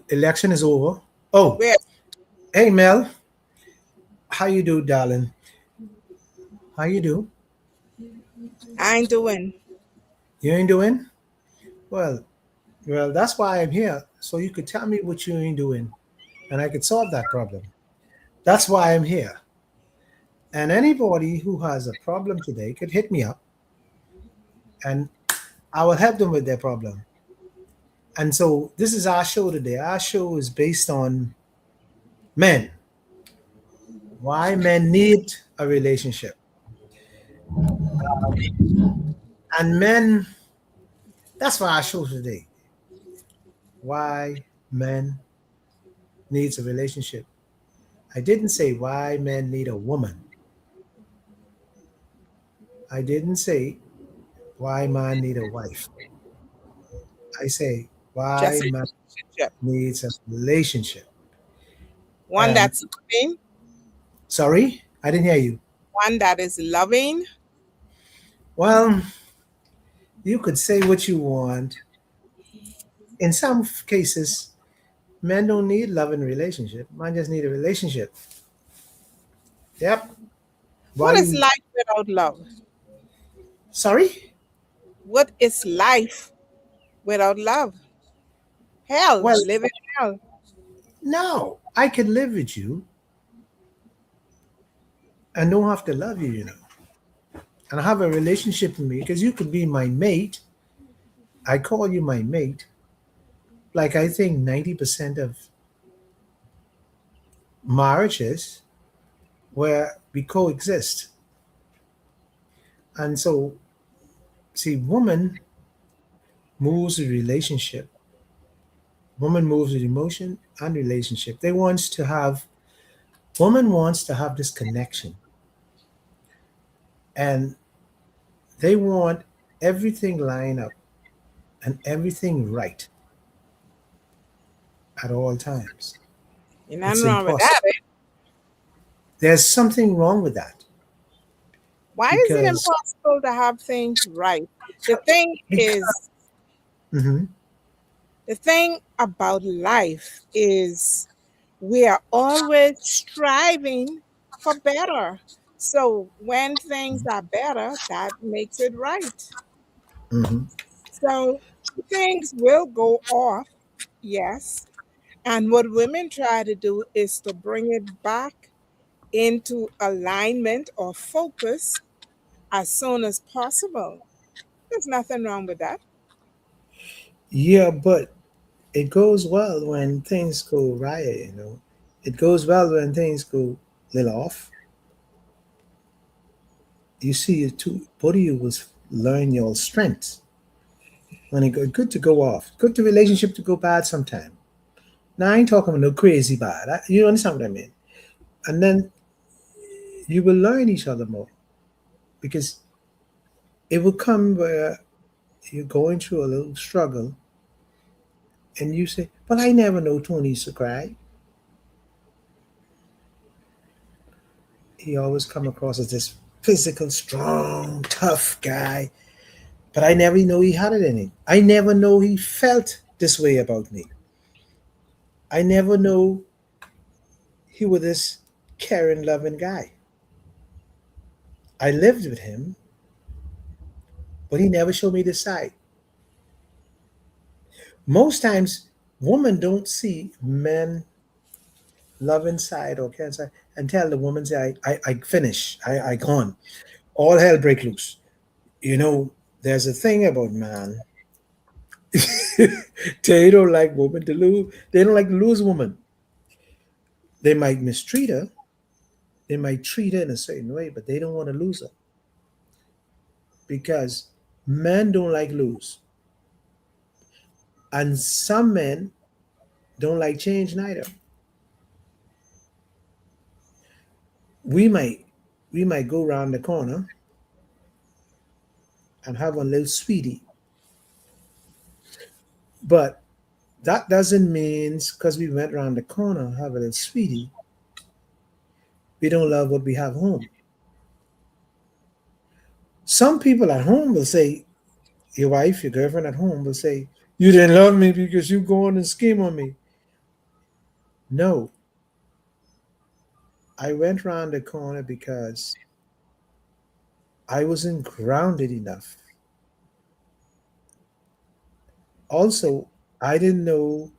election is over. Oh, Where hey Mel, how you do, darling? How you do? I ain't doing. You ain't doing well. Well, that's why I'm here, so you could tell me what you ain't doing, and I could solve that problem. That's why I'm here. And anybody who has a problem today could hit me up, and I will help them with their problem. And so this is our show today. Our show is based on men. Why men need a relationship, and men. That's for our show today. Why men needs a relationship. I didn't say why men need a woman. I didn't say why man need a wife. I say why Just a man relationship. needs a relationship. One And that's loving, sorry, I didn't hear you. one that is loving. Well, you could say what you want. In some cases, men don't need love in a relationship. Man just need a relationship. Yep. Why What is you? life without love? Sorry. What is life without love? Hell, Well, living hell. no. I can live with you and don't have to love you. And have a relationship with me because you could be my mate. I call you my mate. Like I think 90% of marriages where we coexist. And so, see, moves with relationship. Woman moves with emotion and relationship. Woman wants to have this connection. And they want everything line up and everything right at all times. Ain't It's nothing wrong with impossible. that. There's something wrong with that Why is it because impossible to have things right? The thing because is, mhm. the thing about life is we are always striving for better. So when things are better, that makes it right. Mhm. So things will go off, yes. And what women try to do is to bring it back into alignment or focus as soon as possible. There's nothing wrong with that. Yeah, but it goes well when things go riot. It goes well when things go little off. You see, you two, both of you was learn your strengths. When it go, good to go off, good to relationship to go bad sometime. Now I ain't talking about no crazy bad. You understand what I mean? And then you will learn each other more because it will come where you're going through a little struggle, and you say, "But I never know Tony used to cry. He always come across as this physical, strong, tough guy. But I never know he had it in him. I never know he felt this way about me. I never know he was this caring, loving guy. I lived with him, but he never showed me this side. Most times, women don't see men loving side or caring side until the woman say, I finish, I gone. All hell break loose. There's a thing about man. They don't like women to lose. They don't like to lose woman. They might mistreat her. They might treat her in a certain way, but they don't want to lose her because men don't like lose, and some men don't like change neither. We might we might go around the corner and have a little sweetie, but that doesn't mean because we went around the corner have a little sweetie, we don't love what we have home. Some people at home will say, your wife, your girlfriend at home will say, You didn't love me because you go on and scheme on me. No, I went round the corner because I wasn't grounded enough. Also, I didn't know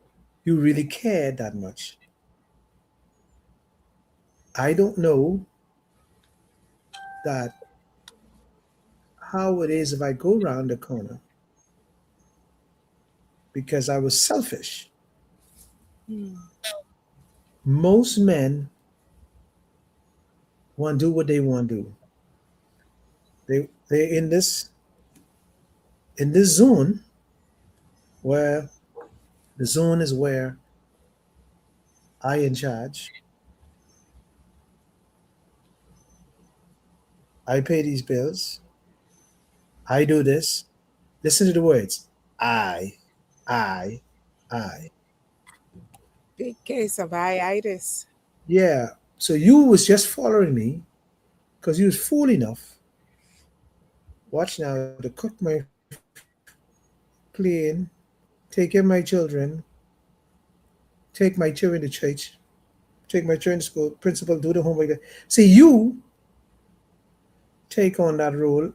you really cared that much. I don't know that how it is if I go round the corner because I was selfish. Hmm. Most men want to do what they want to do. They're in this zone where the zone is where I in charge. I pay these bills. I do this. Listen to the words. I, I, I. Big case of iitis. Yeah. So you was just following me because you was fool enough. Watch now to cook my clean, take care of my children, take my children to church, take my children to school, principal, do the homework. See, you take on that role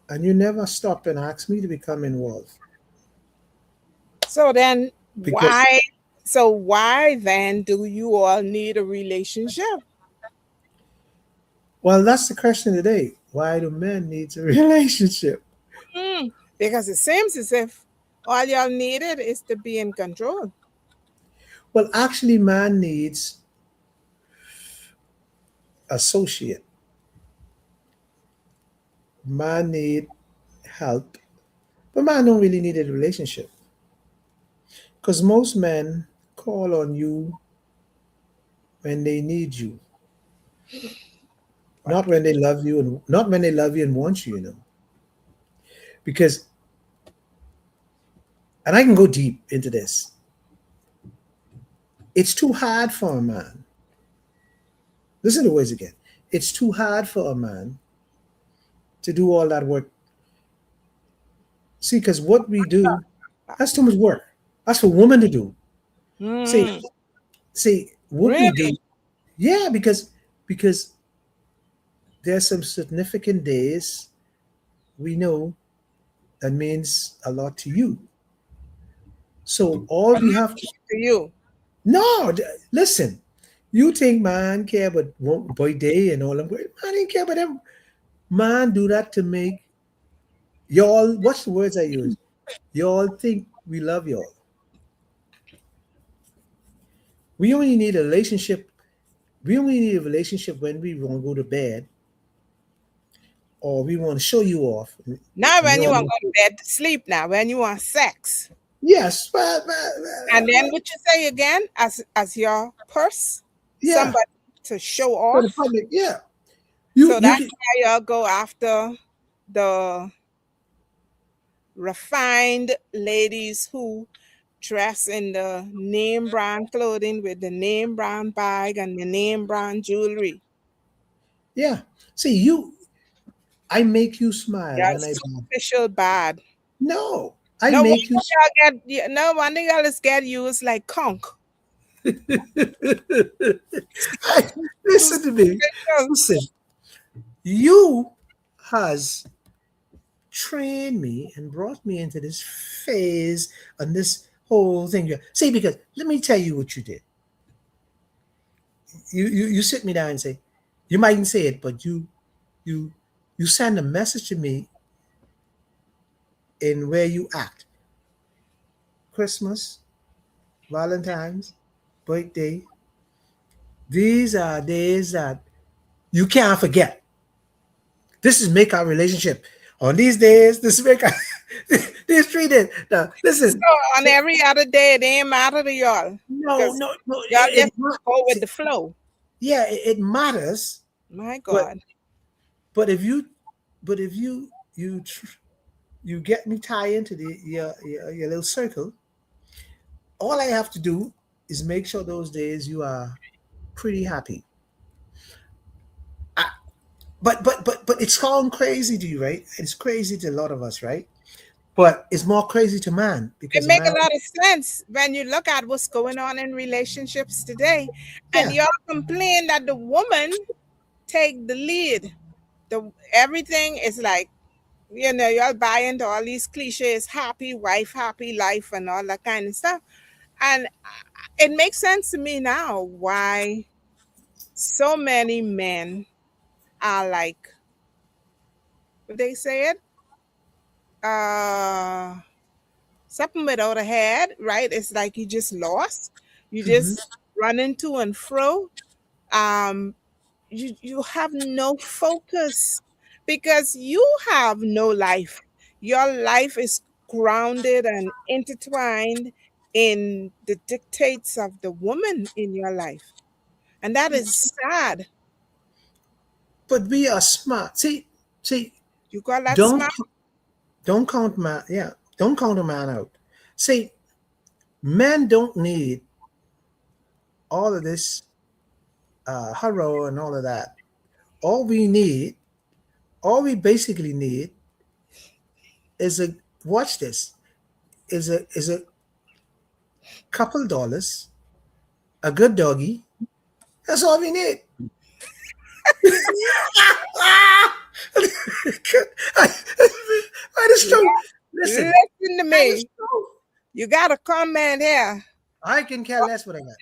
and you never stop and ask me to become involved So then because, why then do you all need a relationship? well, that's the question today. Why do men need a relationship? Hmm. Because it seems as if all y'all needed is to be in control. Well, actually, man needs associate. Man need help, but man don't really need a relationship because most men call on you when they need you, But not when they love you and not when they love you and want you. Because, and I can go deep into this. It's too hard for a man. Listen to the words again. It's too hard for a man to do all that work. See, because what we do, that's too much work. That's for women to do. See, mm, see, what we do, really? yeah, because there's some significant days we know that means a lot to you. So all But we not have to to you. no listen. You think man care about birthday and all them? Man ain't care about them. Man do that to make y'all. What's the words I use? Y'all think we love y'all. We only need a relationship. We only need a relationship when we want to go to bed or we want to show you off. Not And when you you're want to go to bed to sleep now, when you want sex. yes, And then what you say again as your purse, yeah, somebody to show for the off. public, yeah. You So you that's can why y'all go after the refined ladies who dress in the name brand clothing with the name brand bag and the name brand jewelry. yeah. See you. I make you smile Y'all when I buy. superficial bad. No, I No make you. wonder y'all get no wonder y'all is get used like conch. I, listen to me. Superficial. Listen. You has trained me and brought me into this phase and this whole thing. See, because let me tell you what you did. You sit me down and say, you mightn't say it, but you you send a message to me in where you act. Christmas, Valentine's, birthday. These are days that you can't forget. This is make our relationship. On these days, this is make our, these 3 days. Now, So listen. on every other day it ain't matter to y'all No, because no, no. y'all just go with the flow. Yeah, it matters, My but God. but if you but if you get me tied into your little circle, all I have to do is make sure those days you are pretty happy. I, but it's sound crazy to you, right? It's crazy to a lot of us, right? But it's more crazy to man It because a make a man, lot of sense when you look at what's going on in relationships today, and yeah. y'all complain that the woman take the lead. The everything is like, y'all buy into all these cliches, happy wife, happy life, and all that kind of stuff. And it makes sense to me now why so many men are like, what they say it, uh, something without a head, right? It's like you just lost. You Hmm. just running to and fro. Um, you have no focus because you have no life. Your life is grounded and intertwined in the dictates of the woman in your life, and that is sad. But we are smart. See, You call that don't smart? don't count man. Yeah, don't count a man out. See, men don't need all of this harrow and all of that. All we need, all we basically need, is a watch this is a couple dollars, a good doggy. That's all we need. I, I just don't listen. Listen to I just me. don't. You got a comment here. I can care less what I got.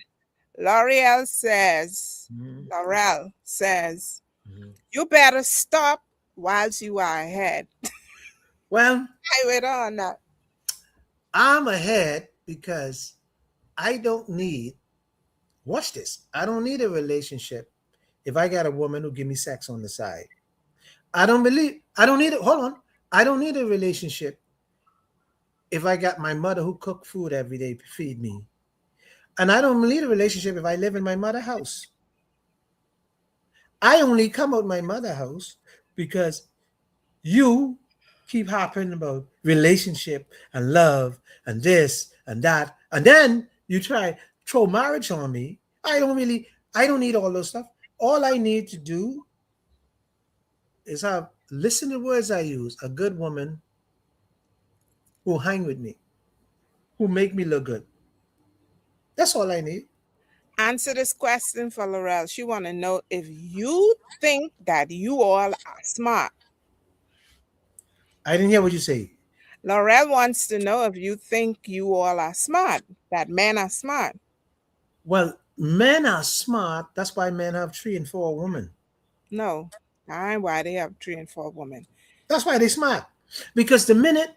L'Oreal says, Mhm, L'Oreal says, mhm. you better stop whilst you are ahead. Well, I went on that. I'm ahead because I don't need. Watch this. I don't need a relationship if I got a woman who give me sex on the side. I don't believe. I don't need it. Hold on. I don't need a relationship if I got my mother who cook food every day to feed me. And I don't need a relationship if I live in my mother house. I only come out my mother house because you keep harping about relationship and love and this and that. And then you try throw marriage on me. I don't need all those stuff. All I need to do is have listen to the words I use, a good woman who hang with me, who make me look good. That's all I need. Answer this question for L'Oreal. She want to know if you think that you all are smart. I didn't hear what you say. L'Oreal wants to know if you think you all are smart, that men are smart. Well, men are smart. That's why men have 3 and 4 women. No, I ain't why they have 3 and 4 women. That's why they smart. Because the minute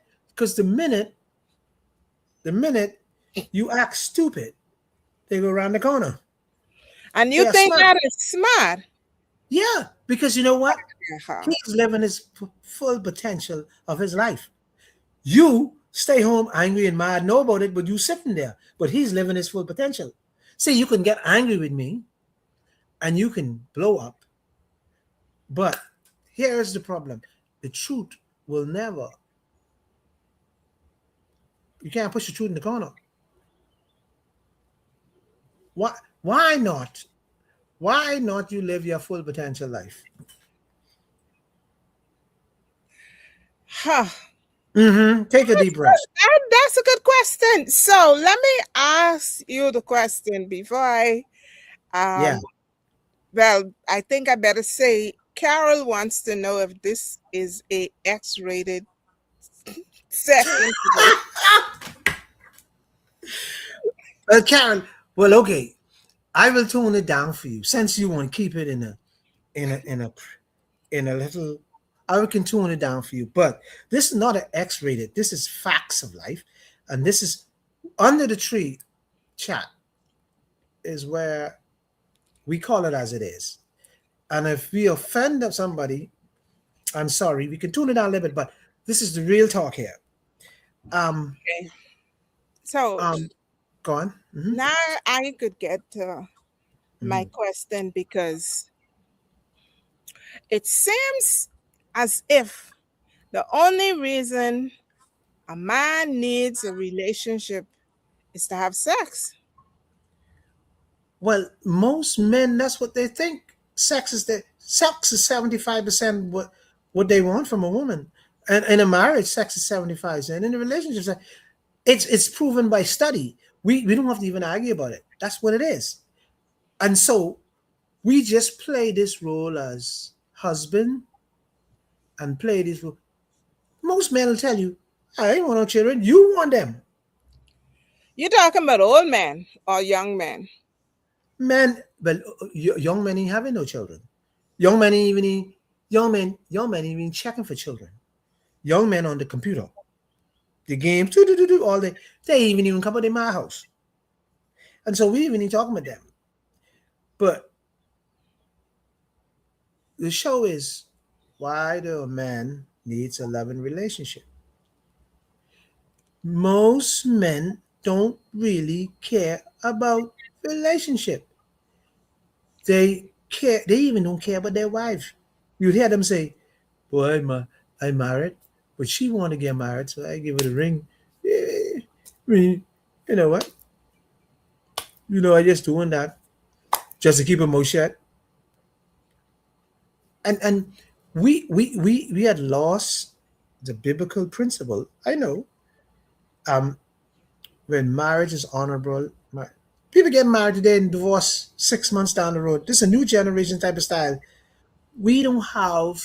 you act stupid, they go around the corner. And They you are think smart. that is smart? Yeah, because you know what? Uh-huh. He's living his full potential of his life. You stay home angry and mad, know about it, but you sitting there. But he's living his full potential. See, you can get angry with me and you can blow up, but here's the problem: the truth will never. You can't push the truth in the corner. Why? Why not? Why not you live your full potential life? Huh. Take a deep breath. That's a good question. So let me ask you the question before I Yeah. um well, I think I better say Carol wants to know if this is a X-rated session today. Karen. Well, okay. I will tone it down for you since you want to keep it in a in a in a little. I can tune it down for you, but this is not an X-rated. This is facts of life, and this is under the tree chat is where we call it as it is. And if we offend somebody, I'm sorry. We can tune it down a little bit, but this is the real talk here. Um, Okay. So um, go on. now I could get to my Mhm. question because it seems as if the only reason a man needs a relationship is to have sex. Well, most men, that's what they think. Sex is 75% what they want from a woman. And in a marriage, sex is 75%. In a relationship, it's proven by study. We don't have to even argue about it. That's what it is. And so we just play this role as husband and play this role. Most men will tell you, I ain't want no children. You want them. You're talking about old men or young men? Men, well, young men ain't having no children. Young men ain't even young men ain't even checking for children. Young men on the computer, the games, all day. They even come out in my house. And so we even ain't talking about them. But the show is why do a man needs a loving relationship? Most men don't really care about relationship. They even don't care about their wife. You'd hear them say, boy, I'm married, but she want to get married, so I give her the ring. Yeah, I mean, you know what? I just doing that just to keep her mouth shut. And we had lost the biblical principle. I know. Um, when marriage is honorable, people get married today and divorce 6 months down the road. This is a new generation type of style. We don't have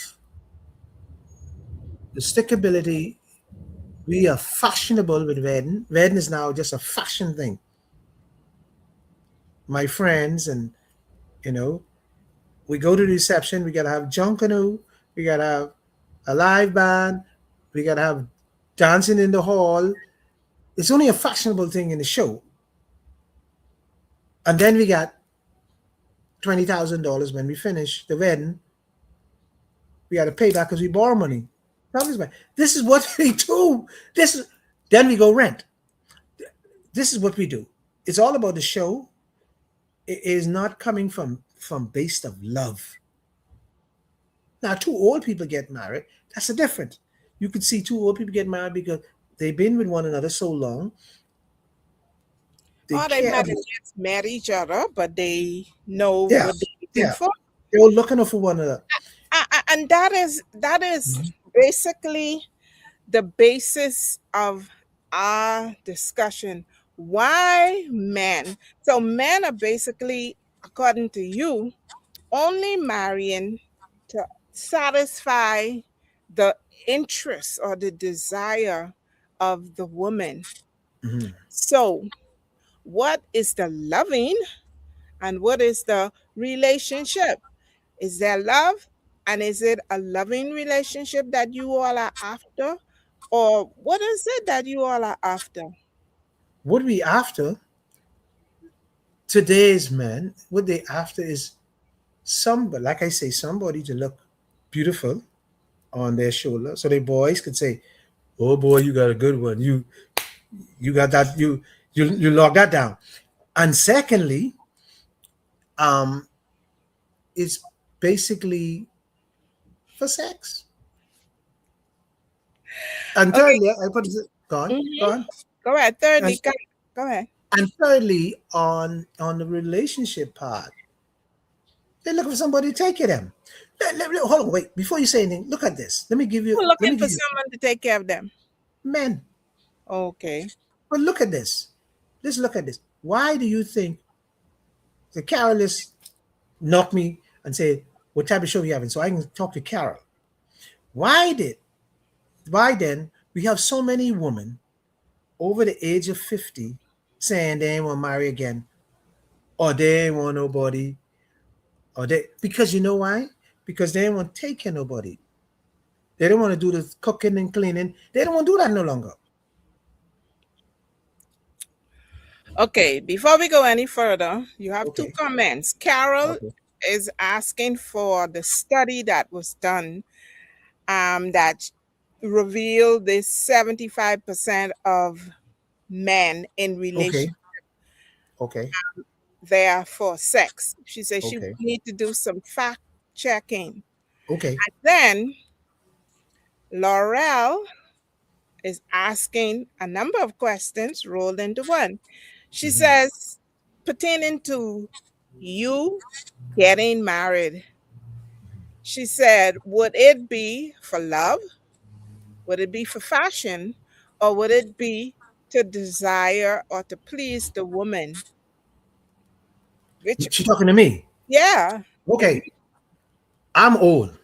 the stickability. We are fashionable with wedding. Wedding is now just a fashion thing. My friends and you know, we go to the reception. We gotta have Junkanoo. We gotta have a live band. We gotta have dancing in the hall. It's only a fashionable thing in the show. And then we got $20,000 when we finish the wedding. We got to pay back because we borrow money. This is what we do. This is then we go rent. This is what we do. It's all about the show. It is not coming from based of love. Now, two old people get married. That's a different. You could see two old people get married because they've been with one another so long. They Or they care might have about. just met each other, but they know Yeah, what they're looking yeah. for. They're all looking out for one another. And that is Mhm. basically the basis of our discussion. Why men? So men are basically, according to you, only marrying to satisfy the interest or the desire of the woman. Mhm. So, what is the loving and what is the relationship? Is there love? And is it a loving relationship that you all are after? Or what is it that you all are after? What we after today's men, what they after is somebody, like I say, somebody to look beautiful on their shoulder, so the boys could say, "Oh boy, you got a good one. You got that. You lock that down." And secondly, um, it's basically for sex. And Okay. thirdly, I put it. Go on, go Hmm. on. Go ahead. And, Thirdly, go ahead. and thirdly, on the relationship part, they're looking for somebody to take care of them. Hold on, wait. Before you say anything, look at this. Let me give you. We're Let looking me for give you someone to take care of them. men. Okay. But look at this. Let's look at this. Why do you think the Carolist knocked me and said, "What type of show you having?" So I can talk to Carol. Why did? Why then we have so many women over the age of 50 saying they ain't want to marry again, or they ain't want nobody, or they because you know why? Because they ain't want to take care of nobody. They don't want to do the cooking and cleaning. They don't want to do that no longer. Okay. Before we go any further, you have two Okay. comments. Carol Okay. is asking for the study that was done that revealed this 75% of men in relation Okay. Okay. there for sex. She says she Okay. need to do some fact checking. Okay. Then Laurel is asking a number of questions rolled into one. She Mhm. says, pertaining to you getting married, she said, would it be for love? Would it be for fashion, or would it be to desire or to please the woman? Which, She talking to me. yeah, if you, Okay, I'm old.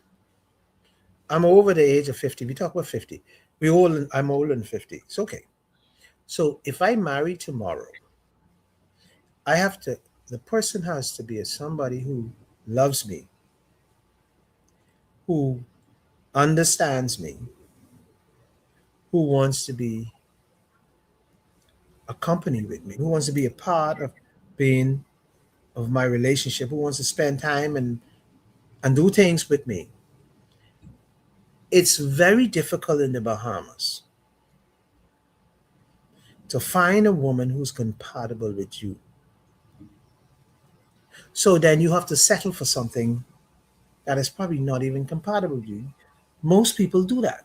I'm over the age of 50. We talk about 50. I'm older than 50. It's okay. So if I marry tomorrow, I have to, the person has to be somebody who loves me, who understands me, who wants to be accompanied with me, who wants to be a part of being of my relationship, who wants to spend time and do things with me. It's very difficult in the Bahamas to find a woman who's compatible with you. So then you have to settle for something that is probably not even compatible with you. Most people do that.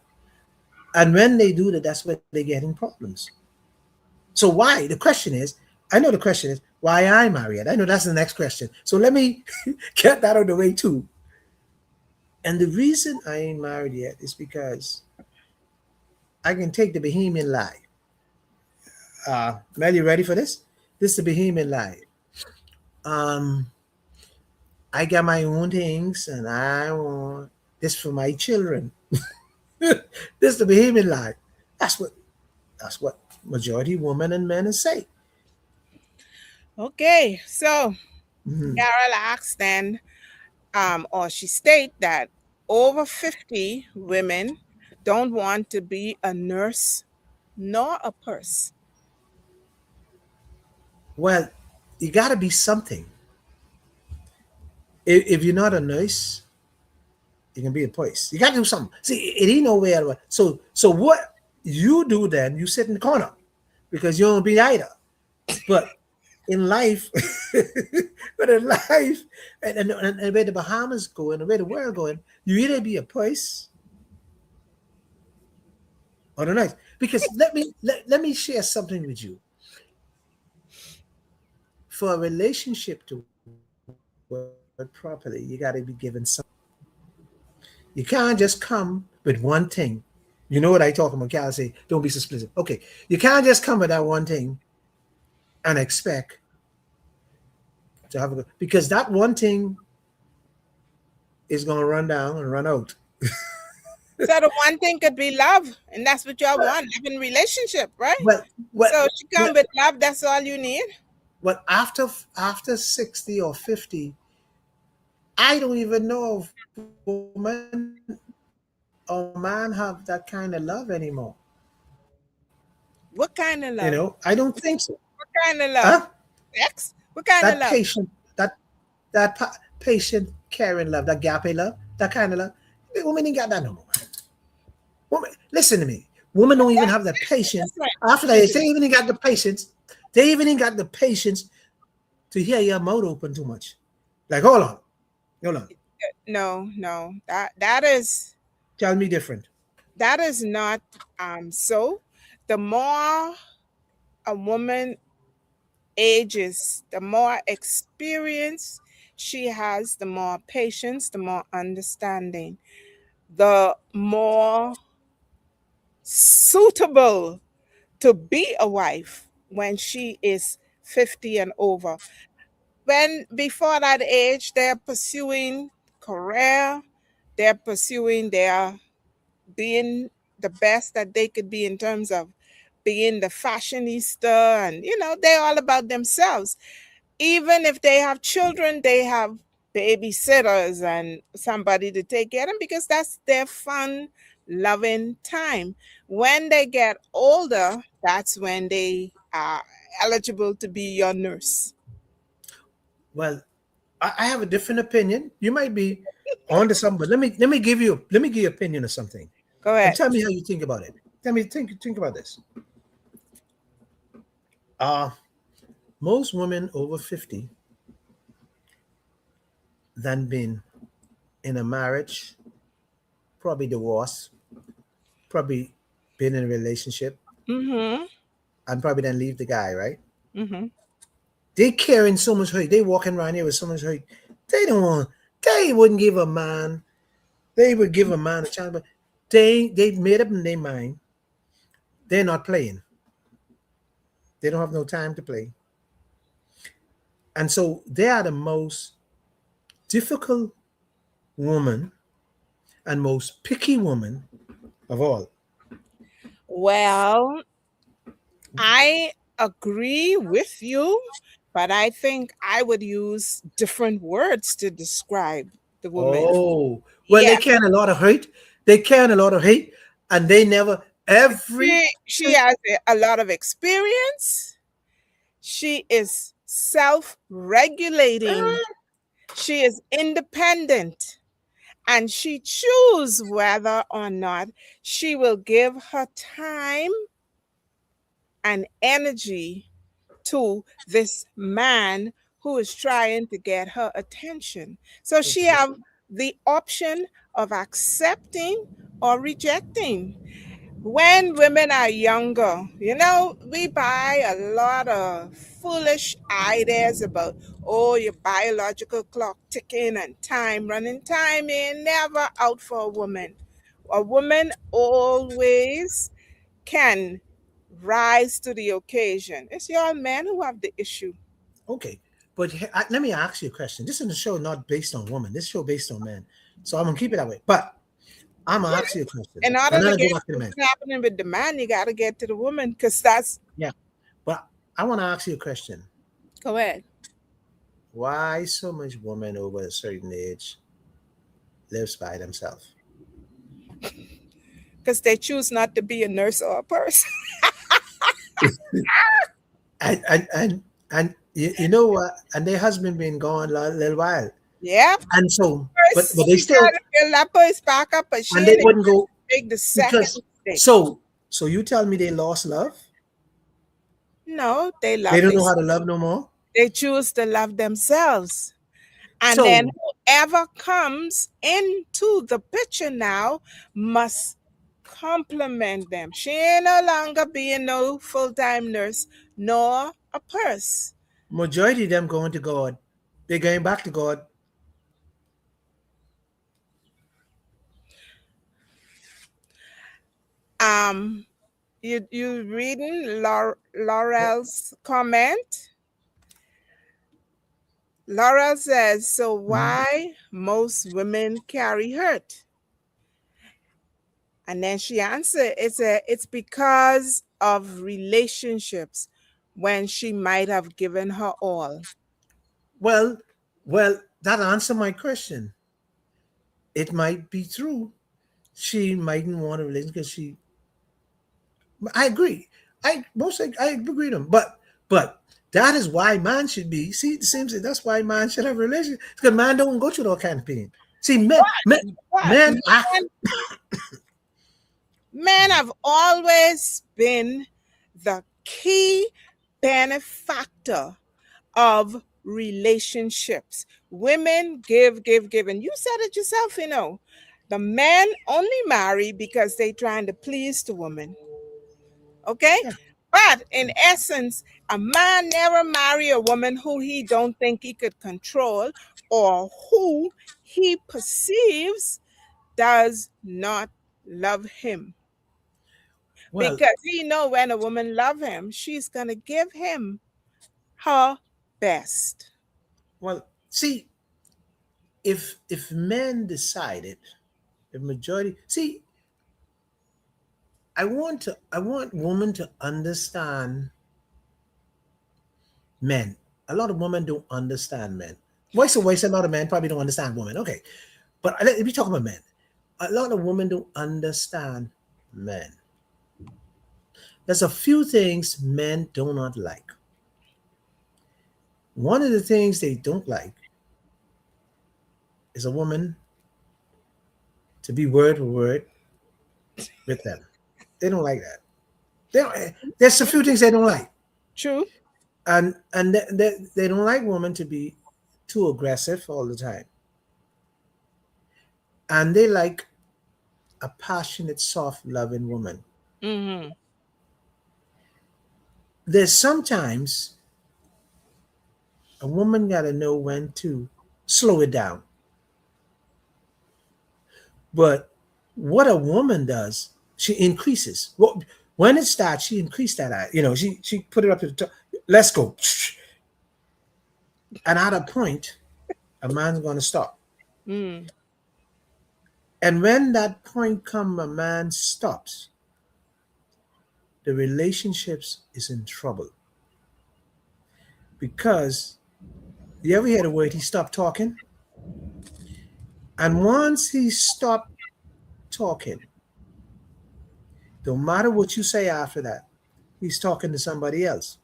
And when they do that, that's where they get in problems. So why? The question is, I know the question is, why I marry it? I know that's the next question. So let me get that out of the way too. And the reason I ain't married yet is because I can take the Bohemian lie. Mel, you ready for this? This is the Bohemian lie. Um, I got my own things and I want this for my children. This is the Bohemian lie. That's what that's what majority women and men say. okay. So Mhm. Carol asked then, or she state that over 50 women don't want to be a nurse nor a purse. Well, you got to be something. If you're not a nurse, you can be a place. You got to do something. See, it ain't nowhere. So what you do then? You sit in the corner because you don't be either. But in life, but in life, and where the Bahamas going, and where the world going, you either be a place or the nice. Because let me share something with you. For a relationship to work properly, you got to be given something. You can't just come with one thing. You know what I talk about? Cal say, don't be so explicit. Okay, you can't just come with that one thing and expect to have a good because that one thing is gonna run down and run out. So the one thing could be love, and that's what y'all want, love in relationship, right? Well, well, So she come well, with love, that's all you need. well after 60 or 50, I don't even know if woman or man have that kind of love anymore. What kind of I love? don't think so. What kind of Huh? love? Sex? What kind of That love? patient, patient, caring love, that gape love, that kind of love. Women ain't got that no more. Woman, listen to me. Women don't even have the patience. That's right. After that, they even ain't got the patience. They even ain't got the patience to hear your mouth open too much. Like, hold on. No, no. Tell me different. That is not so. The more a woman ages, the more experience she has, the more patience, the more understanding, the more suitable to be a wife when she is 50 and over. When before that age, they're pursuing career, they're pursuing their being the best that they could be in terms of being the fashionista, and they're all about themselves. Even if they have children, they have babysitters and somebody to take care of them because that's their fun, loving time. When they get older, that's when they are eligible to be your nurse. Well, I have a different opinion. You might be on to something, but let me give you opinion of something, Go and ahead. tell me how you think about it. Tell me think about this. Uh most women over 50 then been in a marriage, probably divorced, probably been in a relationship, Mm-hmm. and probably then leave the guy, right? Mm-hmm. They carrying so much hurt. They walking around here with so much hurt. They don't want. They wouldn't give a man. They would give a man a chance, but They've made up in their mind they're not playing. They don't have no time to play, and so they are the most difficult woman and most picky woman of all. Well, I agree with you, but I think I would use different words to describe the woman. Oh, well, they Yes, can a lot of hate. They can a lot of hate, and they never every. she has a lot of experience. She is self-regulating. She is independent, and she choose whether or not she will give her time and energy to this man who is trying to get her attention. So she Okay. have the option of accepting or rejecting. When women are younger, we buy a lot of foolish ideas about, oh, your biological clock ticking and time running. Time ain't never out for a woman. A woman always can rise to the occasion. It's your men who have the issue. Okay, but let me ask you a question. This is a show not based on women. This show based on men. So I'm gonna keep it that way. But I'm gonna ask you a question, In order and then to I go get back to the men. what's happening with the man, you got to get to the woman because that's. Yeah, but I want to ask you a question. Go ahead. Why so much women over a certain age lives by themselves? Because they choose not to be a nurse or a person. And you know what? And their husband been gone a little while, Yeah, and so but first they she still, got to build up her back up, but she and they ain't wouldn't go make the second because mistake. so you tell me they lost love? No, they They love don't they know how to love no more. they choose to love themselves. And then So whoever comes into the picture now must compliment them. She ain't no longer being no full-time nurse nor a purse. majority of them going to God. They're going back to God. Um, you reading Laurel's comment? Laurel says, so Mhm. why most women carry hurt? And then she answered, it's because of relationships when she might have given her all. Well, well, that answer my question. It might be true. She mightn't want a relationship because she. I agree. I agree with them. But that is why man should be. See, the same thing. That's why man should have a relationship because man don't go through that kind of pain. See, What? men act. Men have always been the key benefactor of relationships. Women give, give, give. And you said it yourself, The men only marry because they trying to please the woman. Okay? Yeah. But in essence, a man never marry a woman who he don't think he could control or who he perceives does not love him. Well, Because he know when a woman love him, she's gonna give him her best. well. See, if men decided, the majority. See, I want women to understand men. A lot of women don't understand men. Voice a lot of men probably don't understand women. Okay, but let me talk about men. A lot of women don't understand men. There's a few things men do not like. One of the things they don't like is a woman to be word for word with them. They don't like that. They don't, there's a few things they don't like, True. and they don't like women to be too aggressive all the time, and they like a passionate, soft, loving woman. Mm-hmm. There's sometimes a woman got to know when to slow it down, but What a woman does, she increases. When it starts, she increased that. She put it up to the top. Let's go. And at a point, a man's going to stop. Mm. And when that point come, a man stops. The relationships is in trouble because you ever hear the word he stopped talking? And once he stopped talking, no matter what you say after that, he's talking to somebody else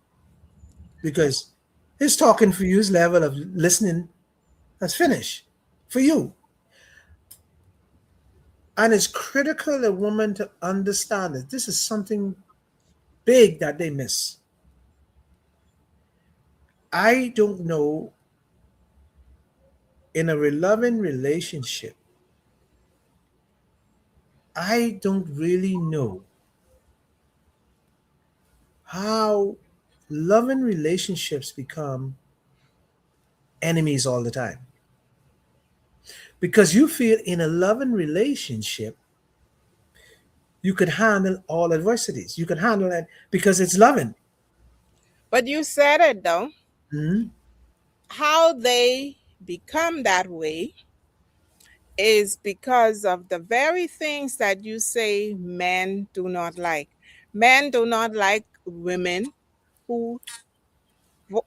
because his talking for you, his level of listening has finished for you. And it's critical a woman to understand that this is something big that they miss. I don't know in a loving relationship, I don't really know how loving relationships become enemies all the time. Because you feel in a loving relationship, you could handle all adversities. You could handle it because it's loving. But you said it though. Mhm. How they become that way is because of the very things that you say men do not like. Men do not like women who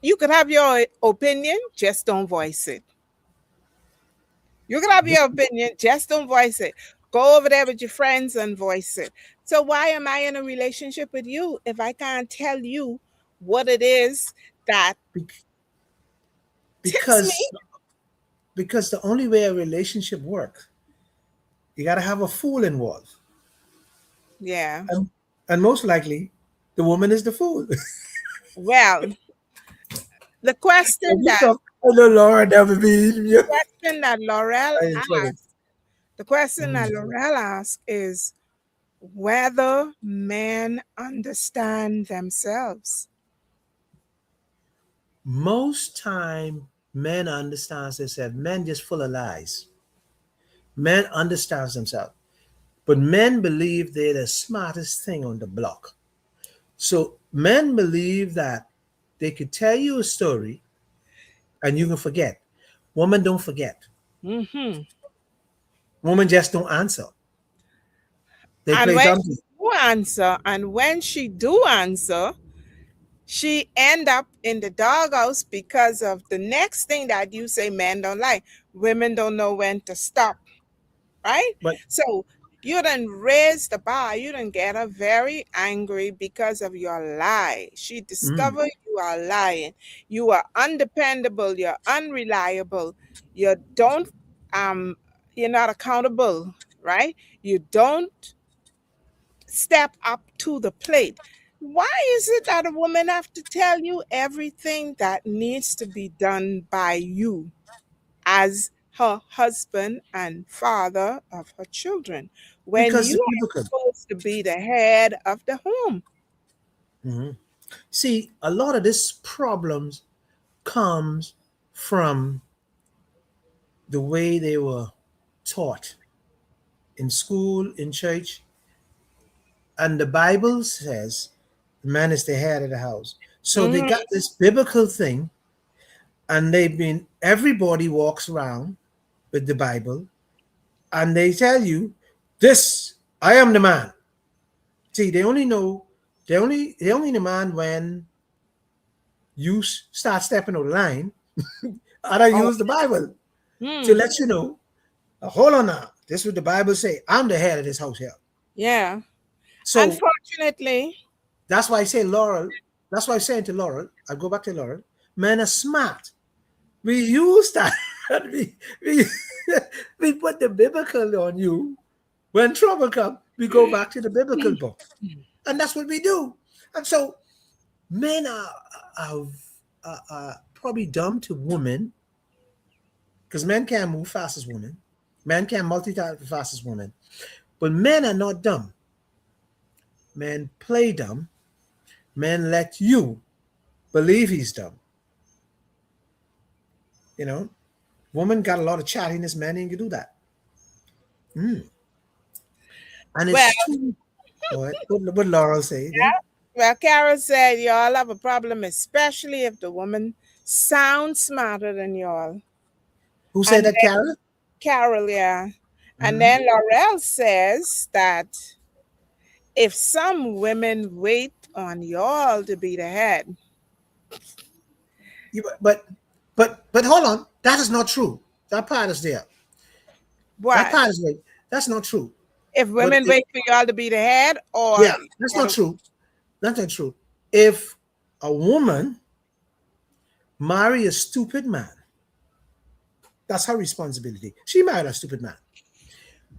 you could have your opinion, just don't voice it. You can have This, your opinion, just don't voice it. Go over there with your friends and voice it. So why am I in a relationship with you if I can't tell you what it is that ticks me? because because the only way a relationship works, you got to have a fool involved. Yeah. And most likely, the woman is the fool. Well, the When question you that talk, oh, the Lord, never be you. question that Laurel I in trouble. asked, the question that Mhm. Laurel asked is whether men understand themselves. Most time, men understands themselves. Men just full of lies. Men understands themselves, but men believe they're the smartest thing on the block. So men believe that they could tell you a story and you can forget. Women don't forget. Hmm. Women just don't answer. They And play when dumb. she do answer, and when she do answer, she end up in the doghouse because of the next thing that you say men don't like. Women don't know when to stop, right? But So you done raise the bar. You done get her very angry because of your lie. She mm, discovered you are lying. You are undependable. You're unreliable. You don't um you're not accountable, right? You don't step up to the plate. Why is it that a woman have to tell you everything that needs to be done by you as her husband and father of her children when because you it's are biblical. supposed to be the head of the home? Mhm. See, a lot of this problems comes from the way they were taught in school, in church, and the Bible says the man is the head of the house. So they got Hmm. this biblical thing, and they've been everybody walks around with the Bible, and they tell you, "This I am the man." See, they only know they only the man when you start stepping over the line. And I Oh, use the Bible to hmm. let you know. Hold on now, this is what the Bible say. I'm the head of this house here. Yeah. So Unfortunately, that's why I say Laurel. That's why I'm saying to Laurel. I go back to Laurel. Men are smart. We use that. we we put the biblical on you. When trouble comes, we go back to the biblical book, and that's what we do. And so men are probably dumb to women because men can't move fast as women. Men can't multitask as fast as women. But men are not dumb. Men play dumb. Men let you believe he's dumb. You know, woman got a lot of chattiness. Men ain't gonna do that. Mm. And Well, it's too. What Laurel say again? well, Carol said y'all have a problem, especially if the woman sounds smarter than y'all. Who said And that, Carol? Carol, yeah. And Mhm. then Laurel says that if some women wait on y'all to be the head, You, but hold on. That is not true. That part is there. That what? part is right. That's not true. If But women wait for y'all to be the head, yeah, that's or not the, true. That's not true. If a woman marry a stupid man, that's her responsibility. She married a stupid man.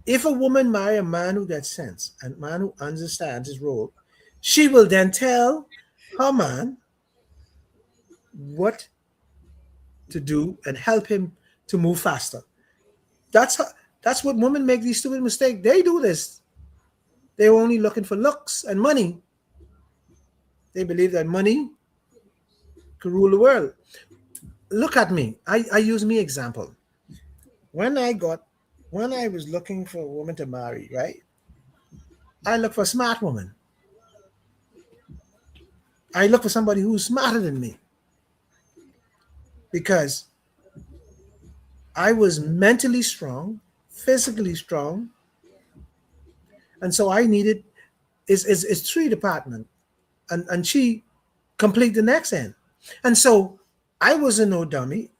If a woman marry a man who gets sense and man who understands his role, she will then tell her man what to do and help him to move faster. That's how, that's what women make these stupid mistakes. They do this. They're only looking for looks and money. They believe that money could rule the world. Look at me. I use me example. When I got when I was looking for a woman to marry, right? I look for a smart woman. I look for somebody who's smarter than me because I was mentally strong, physically strong, and so I needed is three department, and she complete the next end, and so I wasn't no dummy.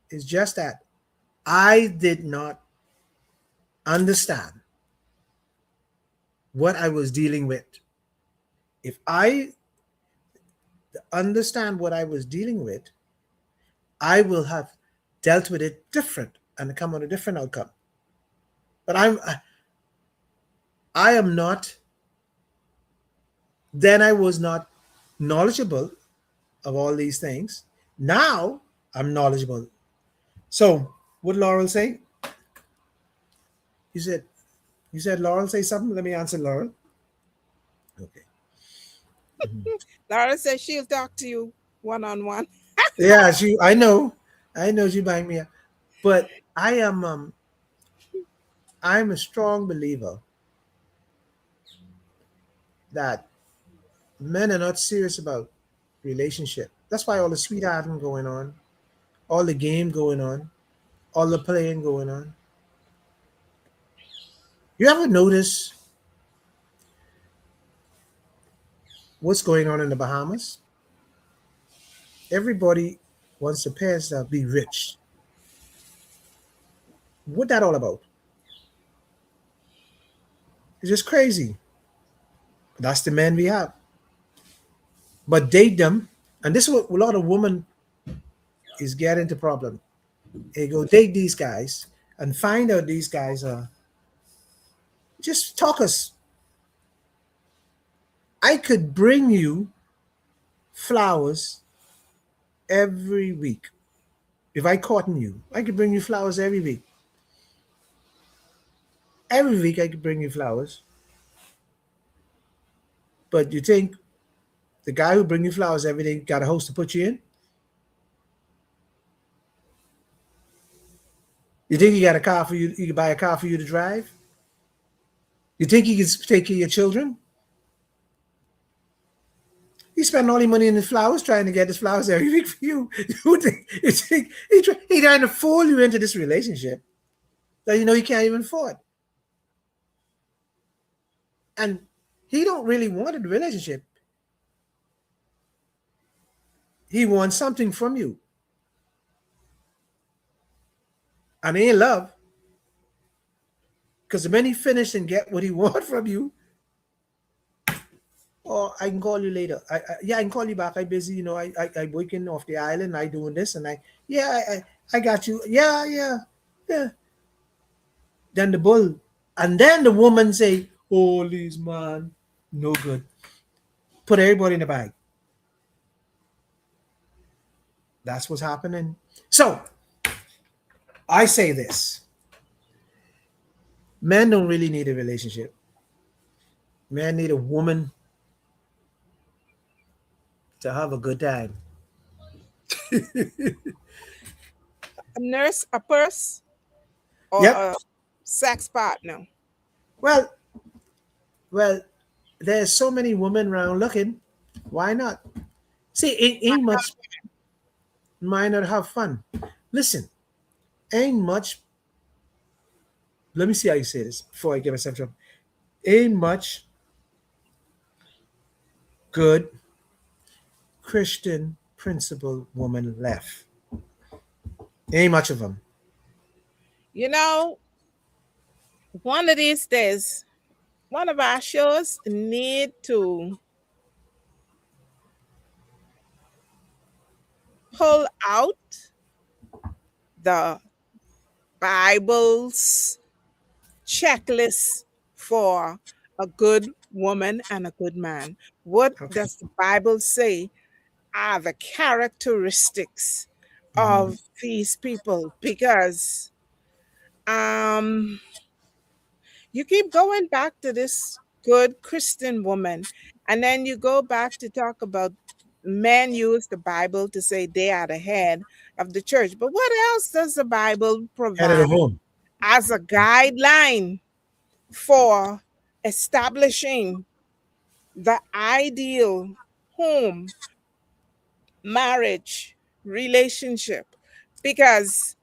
It's just that I did not understand what I was dealing with. If I understand what I was dealing with, I will have dealt with it different and come on a different outcome. But I am not. Then I was not knowledgeable of all these things. Now I'm knowledgeable. So what Laurel say? You said you said Laurel say something. Let me answer Laurel. Okay. Mhm. Laura says she'll talk to you one on one. Yeah, she. I know she buying me up. But I'm a strong believer that men are not serious about relationship. That's why all the sweethearting going on, all the game going on, all the playing going on. You ever notice what's going on in the Bahamas? Everybody wants their parents to be rich. What that all about? It's just crazy. That's the men we have. But date them, and this is what a lot of women is getting into problem. They go date these guys and find out these guys are just talkers. I could bring you flowers every week. If I cotton you, I could bring you flowers every week. Every week I could bring you flowers. But you think the guy who bring you flowers every day got a house to put you in? You think he got a car for you? He could buy a car for you to drive? You think he can take care of your children? He spent all the money in his flowers trying to get his flowers every week for you. You think he trying to fool you into this relationship that you know he can't even afford? And he don't really want a relationship. He wants something from you. And he ain't love. Because the minute he finish and get what he want from you, oh, I can call you later. Yeah, I can call you back. I busy, you know. I working off the island. I doing this, and yeah, I got you. Yeah, yeah, yeah. Then the bull, and then the woman say, "Oh, Liz, man, no good." Put everybody in the bag. That's what's happening. So I say this: men don't really need a relationship. Men need a woman to have a good time. A nurse, a purse, or Yep. a sex partner. Well, Well, there's so many women around looking. Why not? See, ain't much. Why not have fun? Listen, ain't much. Let me see how you say this before I get myself in trouble. Ain't much good Christian principled woman left. Ain't much of them. You know, one of these days, one of our shows need to pull out the Bible's checklist for a good woman and a good man. What Okay. does the Bible say are the characteristics Mhm. of these people? Because um you keep going back to this good Christian woman, and then you go back to talk about men use the Bible to say they are the head of the church. But what else does the Bible Head of the provide home. as a guideline for establishing the ideal home, marriage, relationship? Because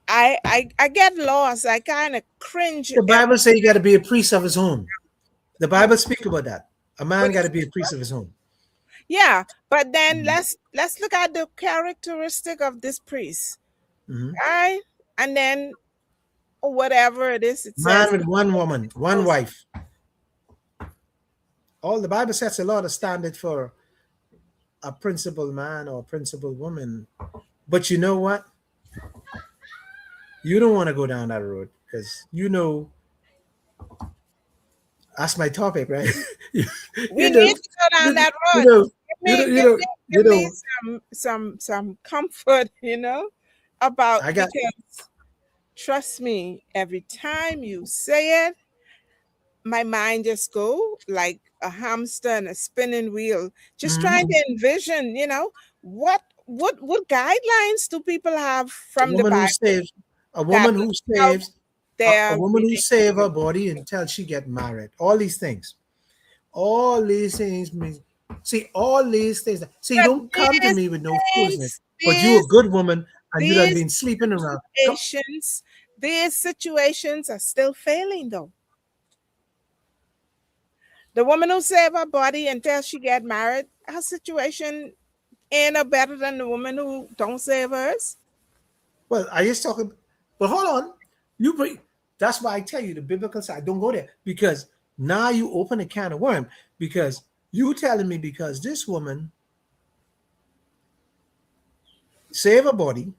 I get lost. I kind of cringe The every Bible say you got to be a priest of his home. The what Bible speak about that. A what man got to is be a priest of his home. yeah, but then Mhm. let's look at the characteristic of this priest, Mhm. right? And then whatever it is, it Man says with one woman, one those- wife. All the Bible sets a lot of standard for a principled man or a principled woman. But you know what? You don't want to go down that road because that's my topic, right? you, we you know, need to go down you, that you road. know, Give you know, me, you give know, me, you give me know. some comfort, about I got. because trust me, every time you say it, my mind just go like a hamster in a spinning wheel, just trying Mhm. to envision, what guidelines do people have A from the woman who Bible saves, a that woman who help saves, a their woman who save her relationship? body until she get married. All these things mean. See, all these things. See, you But don't come to me with no foolishness. But you a these good woman, and you done these been sleeping around. Come, situations, these situations are still failing though. The woman who save her body until she get married, her situation ain't no better than the woman who don't save hers. well, I just talking. But hold on, you bring. That's why I tell you the biblical side. Don't go there because now you open a can of worm. Because you telling me because this woman save her body,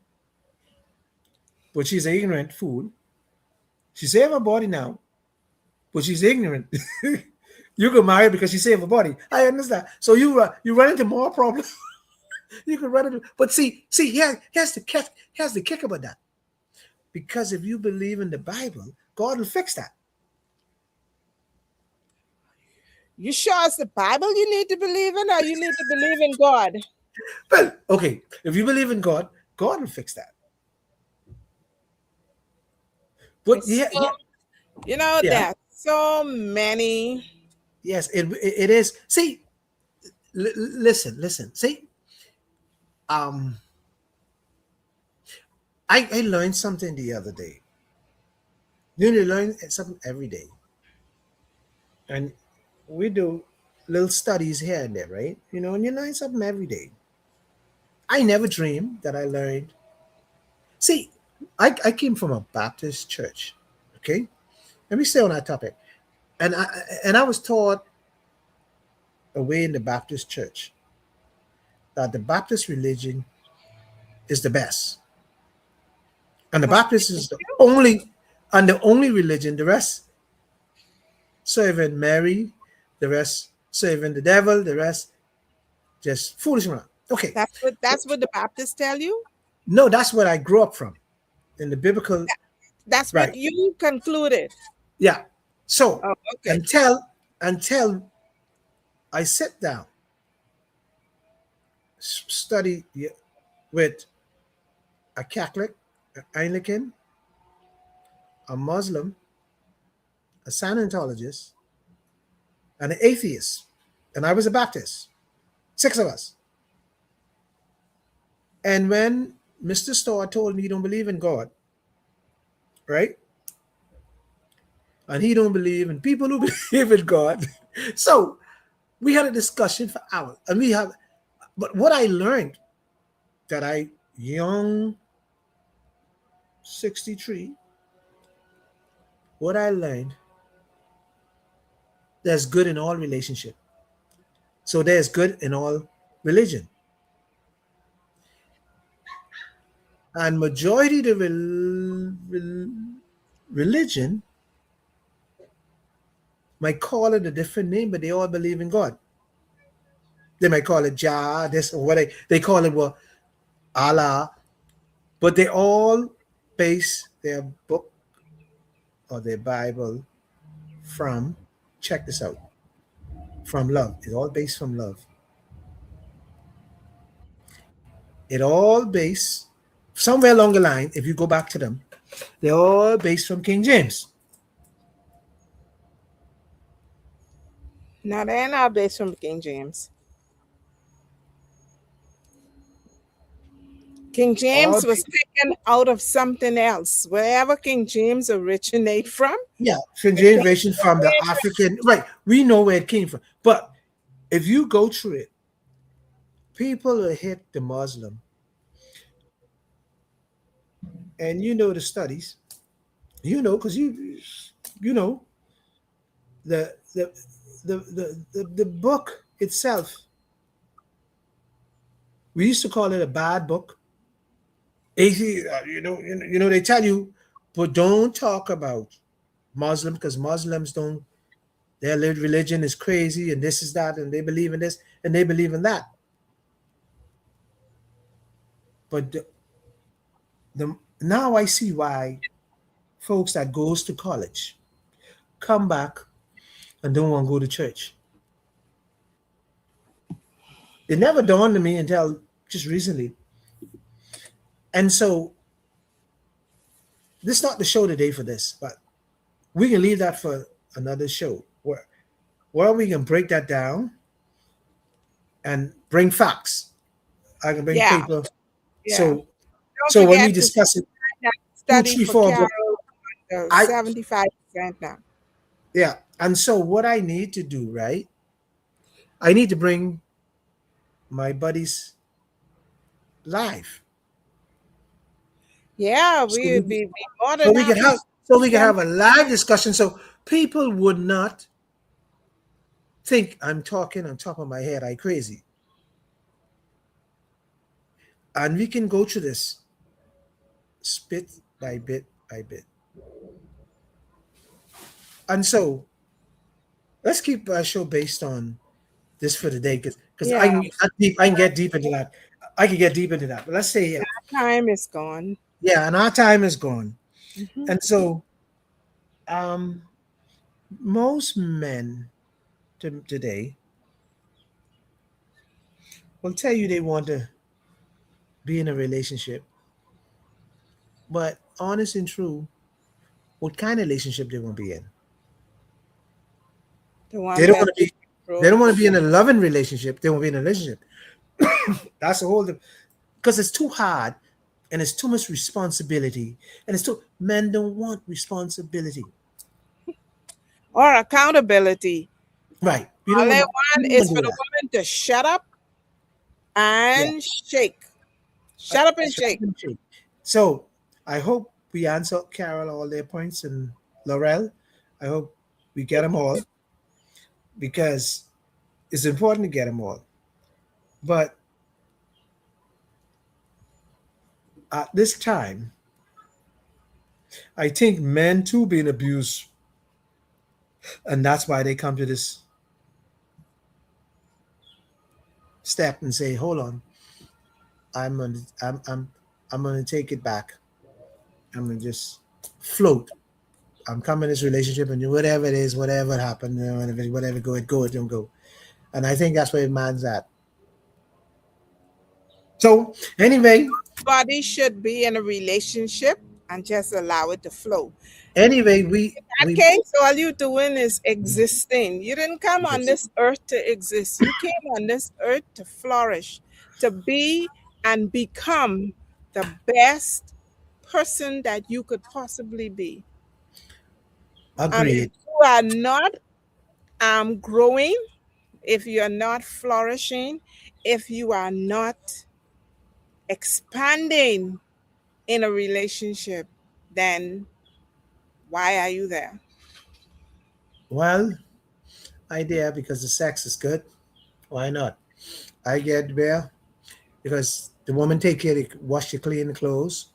but she's an ignorant fool. She save her body now, but she's ignorant. You get married because she saved her body. I understand. So you run into more problems. You can run into. But see, here's the catch. Here's the kick about that. Because if you believe in the Bible, God will fix that. You sure it's the Bible you need to believe in, or you need to believe in God? Well, okay, if you believe in God, God will fix that. But It's yeah, so, yeah, yeah, there are so many. yes, it is. See, listen. See, um, I learned something the other day. You learn something every day, and we do little studies here and there, right? And you learn something every day. I never dreamed that I learned. See, I came from a Baptist church. Okay, let me stay on that topic. And I was taught away in the Baptist church that the Baptist religion is the best, and the That's Baptist is the only religion. The rest serving Mary, the rest serving the devil, the rest just foolish around. Okay, that's what the Baptists tell you. no, that's what I grew up from in the biblical. That's what Right? you concluded. Yeah. So Oh, okay. until I sit down, study with a Catholic, an Anglican, a Muslim, a Scientologist, and an atheist, and I was a Baptist. Six of us. And when Mr. Starr told me he don't believe in God, right? And he don't believe in people who believe in God. So we had a discussion for hours. And we have, but what I learned that I, young 63, what I learned, there's good in all relationship. So there's good in all religion. And majority of the religion might call it a different name, but they all believe in God. They might call it Jah, this or what they call it what Allah, but they all base their book or their Bible from, check this out, from love. It's all based from love. It all based somewhere along the line, if you go back to them, they're all based from King James. Now they're not based from King James. King All James was taken out of something else. Wherever King James originate from, yeah, King it James came version from the African, right? We know where it came from. But if you go through it, people will hit the Muslim, and you know the studies, because you know the the the book itself. We used to call it a bad book. They tell you, but don't talk about Muslim because Muslims don't. Their religion is crazy, and this is that, and they believe in this, and they believe in that. But now I see why folks that goes to college come back and don't want to go to church. It never dawned on me until just recently. And so this is not the show today for this, but we can leave that for another show where we can break that down and bring facts. I can bring yeah, paper. yeah. So Don't so when we forget to discuss it, two, study three, for four, Carol but 75% now. yeah. And so what I need to do, right? I need to bring my buddies live. Yeah, So we we would can, be more so than we can happy have to so we can them. have a live discussion so people would not think I'm talking on top of my head, I crazy. And we can go through this bit by bit by bit. And so let's keep our show based on this for today because I Yeah, can get deep, I can get deep into that. I can get deep into that. But let's say yeah. time is gone. Yeah, and our time is gone. Mhm. And so um most men today will tell you they want to be in a relationship, but honest and true, what kind of relationship they want to be in? The They one don't want that to you be. They don't control. want to be in a loving relationship. They want to be in a relationship. That's the whole. Because it's too hard, and it's too much responsibility, and it's too. Men don't want responsibility, Or accountability. right? We don't All want they to. We want don't is want to for do the that. woman to shut up Yeah. and shake. Shut up and shake. So I hope we answer Carol all their points and Laurel. I hope we get them all because it's important to get them all. But at this time, I think men too being abused, and that's why they come to this step and say, "Hold on, I'm gonna, I'm gonna take it back. I'm gonna just float. I'm coming in this relationship, and whatever it is, whatever happened, whatever go, it don't go." And I think that's where man's at. So anyway, Everybody should be in a relationship. and just allow it to flow. Anyway, That we case, all you're doing is existing. You didn't come on yes. this earth to exist. You came on this earth to flourish, to be and become the best person that you could possibly be. And if Agreed. you are not growing, if you are not flourishing, if you are not expanding in a relationship, then why are you there? Well, I there because the sex is good. Why not? I get there because the woman take care to wash your clean clothes.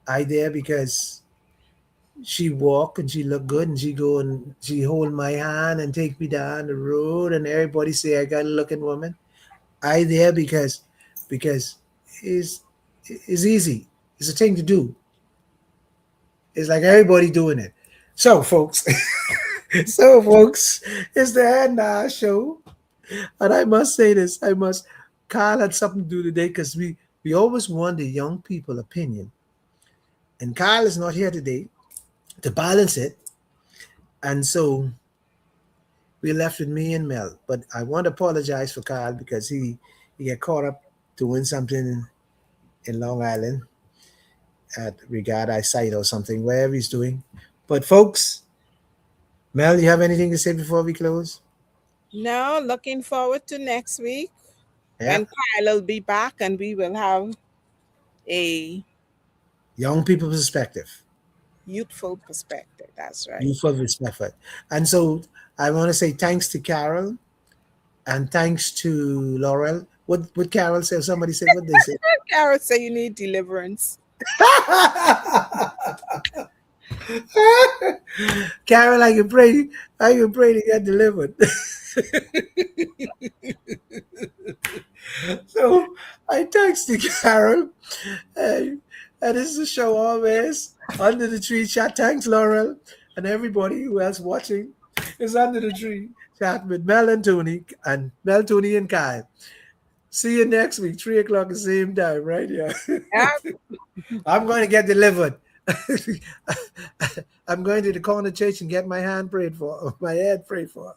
I there because she walk and she look good and she go and she hold my hand and take me down the road and everybody say I got a looking woman. I there because it's it's easy. It's a thing to do. It's like everybody doing it. So folks, so folks, it's the end of our show. And I must say this, I must Kyle had something to do today because we always want the young people opinion. And Kyle is not here today to balance it. And so we left with me and Mel. But I want to apologize for Kyle because he got caught up doing something in Long Island at Regatta site or something, wherever he's doing. But folks, Mel, you have anything to say before we close? Now, looking forward to next week Yeah. when Kyle will be back and we will have a Young people perspective. youthful perspective. That's right. Youthful perspective. And so I want to say thanks to Carol and thanks to Laurel. What Carol say? Somebody say what they say. Carol say you need deliverance. Carol, I can pray to get delivered. So I texted Carol, hey, and this is the show always under the tree chat. Thanks, Laurel, and everybody who else watching is under the tree chat with Mel, Tony, and Kyle. See you next week, 3 o'clock the same time, right here. Yeah. I'm going to get delivered. I'm going to the corner church and get my hand prayed for, my head prayed for.